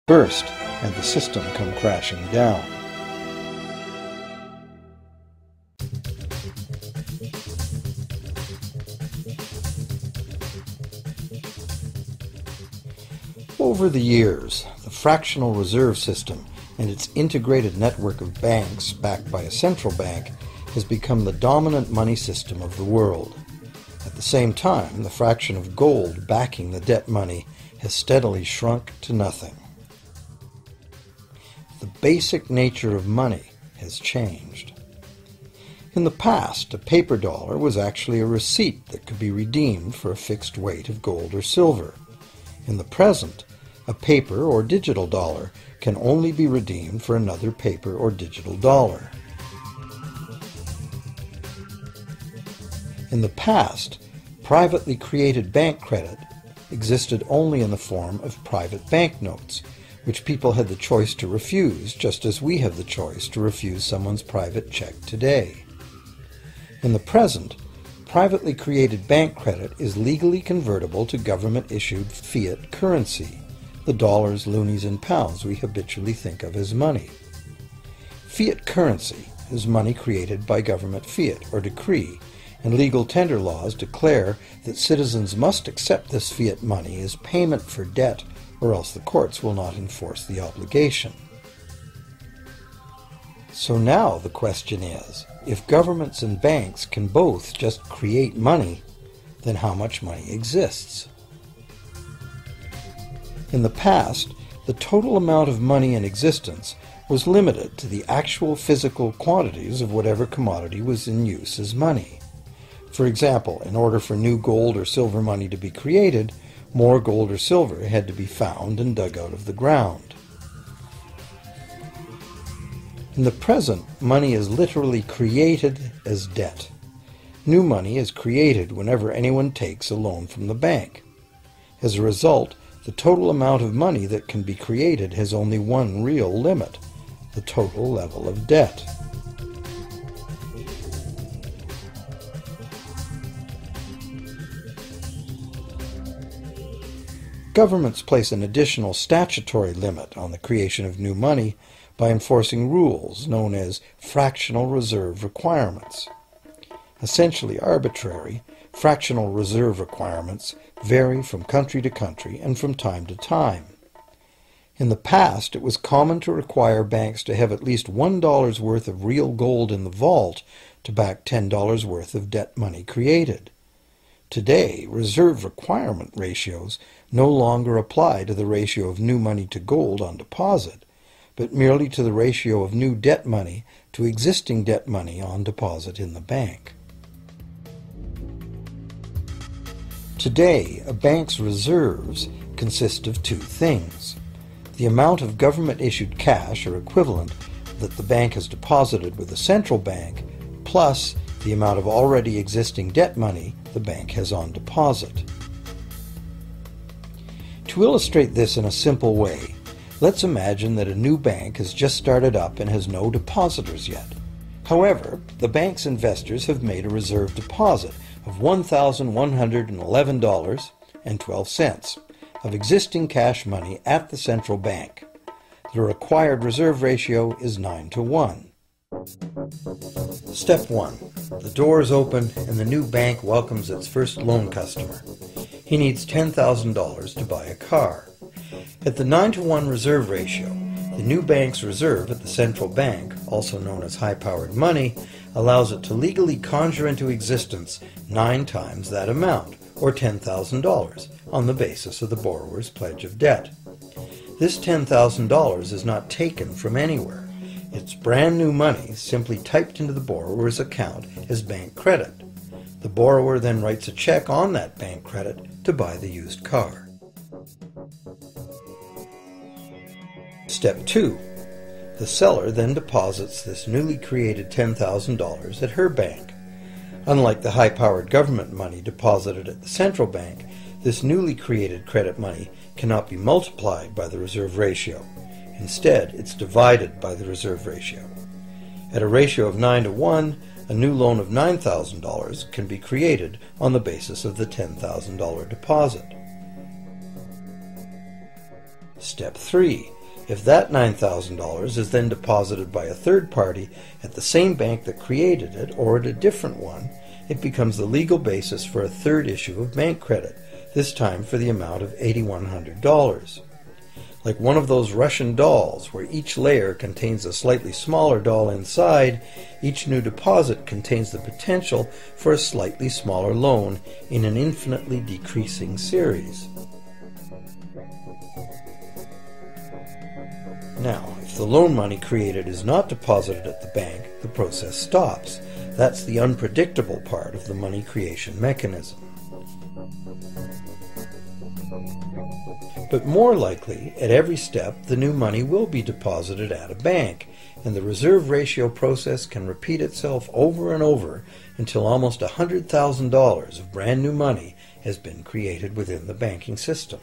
burst and the system come crashing down. Over the years, the fractional reserve system and its integrated network of banks backed by a central bank has become the dominant money system of the world. At the same time, the fraction of gold backing the debt money has steadily shrunk to nothing. The basic nature of money has changed. In the past, a paper dollar was actually a receipt that could be redeemed for a fixed weight of gold or silver. In the present, a paper or digital dollar can only be redeemed for another paper or digital dollar. In the past, privately created bank credit existed only in the form of private banknotes, which people had the choice to refuse, just as we have the choice to refuse someone's private check today. In the present, privately created bank credit is legally convertible to government-issued fiat currency, the dollars, loonies, and pounds we habitually think of as money. Fiat currency is money created by government fiat or decree, and legal tender laws declare that citizens must accept this fiat money as payment for debt, or else the courts will not enforce the obligation. So now the question is, if governments and banks can both just create money, then how much money exists? In the past, the total amount of money in existence was limited to the actual physical quantities of whatever commodity was in use as money. For example, in order for new gold or silver money to be created, more gold or silver had to be found and dug out of the ground. In the present, money is literally created as debt. New money is created whenever anyone takes a loan from the bank. As a result, the total amount of money that can be created has only one real limit: the total level of debt. Governments place an additional statutory limit on the creation of new money by enforcing rules known as fractional reserve requirements. Essentially arbitrary, fractional reserve requirements vary from country to country and from time to time. In the past, it was common to require banks to have at least $1 worth of real gold in the vault to back $10 worth of debt money created. Today, reserve requirement ratios no longer apply to the ratio of new money to gold on deposit, but merely to the ratio of new debt money to existing debt money on deposit in the bank. Today, a bank's reserves consist of two things: the amount of government-issued cash or equivalent that the bank has deposited with the central bank, plus the amount of already existing debt money the bank has on deposit. To illustrate this in a simple way, let's imagine that a new bank has just started up and has no depositors yet. However, the bank's investors have made a reserve deposit of $1,111.12 of existing cash money at the central bank. The required reserve ratio is 9-to-1. Step 1. The door is open and the new bank welcomes its first loan customer. He needs $10,000 to buy a car. At the 9-to-1 reserve ratio, the new bank's reserve at the central bank, also known as high-powered money, allows it to legally conjure into existence 9 times that amount, or $10,000, on the basis of the borrower's pledge of debt. This $10,000 is not taken from anywhere. It's brand new money simply typed into the borrower's account as bank credit. The borrower then writes a check on that bank credit to buy the used car. Step 2. The seller then deposits this newly created $10,000 at her bank. Unlike the high-powered government money deposited at the central bank, this newly created credit money cannot be multiplied by the reserve ratio. Instead, it's divided by the reserve ratio. At a ratio of 9-to-1, a new loan of $9,000 can be created on the basis of the $10,000 deposit. Step 3. If that $9,000 is then deposited by a third party at the same bank that created it or at a different one, it becomes the legal basis for a third issue of bank credit, this time for the amount of $8,100. Like one of those Russian dolls, where each layer contains a slightly smaller doll inside, each new deposit contains the potential for a slightly smaller loan in an infinitely decreasing series. Now, if the loan money created is not deposited at the bank, the process stops. That's the unpredictable part of the money creation mechanism. But more likely, at every step, the new money will be deposited at a bank, and the reserve ratio process can repeat itself over and over until almost $100,000 of brand new money has been created within the banking system.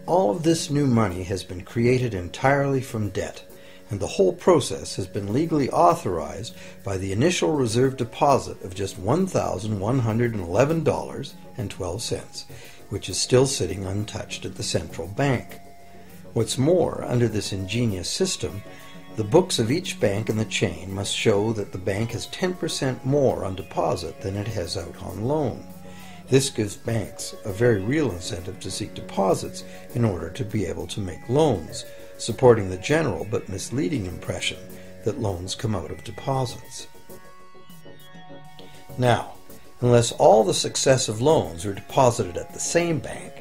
All of this new money has been created entirely from debt, and the whole process has been legally authorized by the initial reserve deposit of just $1,111.12, which is still sitting untouched at the central bank. What's more, under this ingenious system, the books of each bank in the chain must show that the bank has 10% more on deposit than it has out on loan. This gives banks a very real incentive to seek deposits in order to be able to make loans, supporting the general but misleading impression that loans come out of deposits. Now, unless all the successive loans are deposited at the same bank,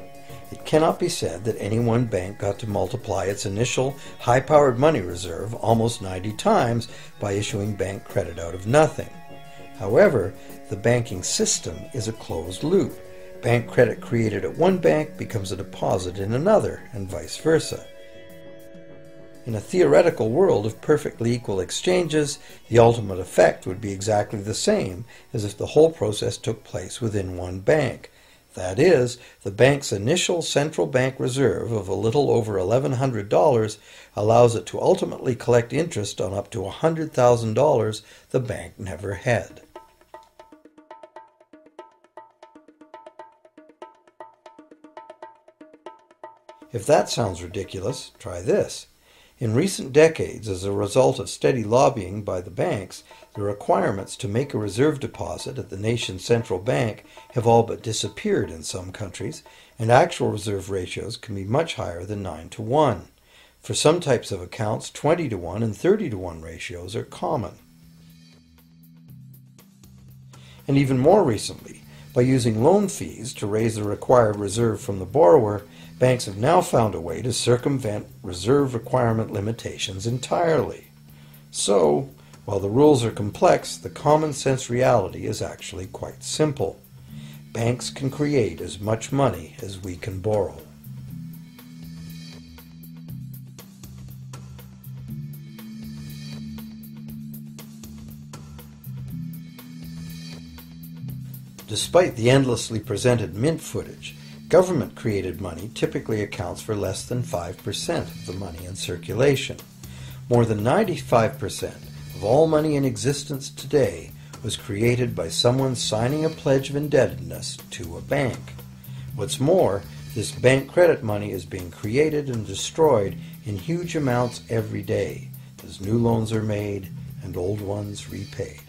it cannot be said that any one bank got to multiply its initial high-powered money reserve almost 90 times by issuing bank credit out of nothing. However, the banking system is a closed loop. Bank credit created at one bank becomes a deposit in another, and vice versa. In a theoretical world of perfectly equal exchanges, the ultimate effect would be exactly the same as if the whole process took place within one bank. That is, the bank's initial central bank reserve of a little over $1,100 allows it to ultimately collect interest on up to $100,000 the bank never had. If that sounds ridiculous, try this. In recent decades, as a result of steady lobbying by the banks, the requirements to make a reserve deposit at the nation's central bank have all but disappeared in some countries, and actual reserve ratios can be much higher than 9-to-1. For some types of accounts, 20-to-1 and 30-to-1 ratios are common. And even more recently, by using loan fees to raise the required reserve from the borrower, banks have now found a way to circumvent reserve requirement limitations entirely. So, while the rules are complex, the common sense reality is actually quite simple. Banks can create as much money as we can borrow. Despite the endlessly presented mint footage, government-created money typically accounts for less than 5% of the money in circulation. More than 95% of all money in existence today was created by someone signing a pledge of indebtedness to a bank. What's more, this bank credit money is being created and destroyed in huge amounts every day, as new loans are made and old ones repaid.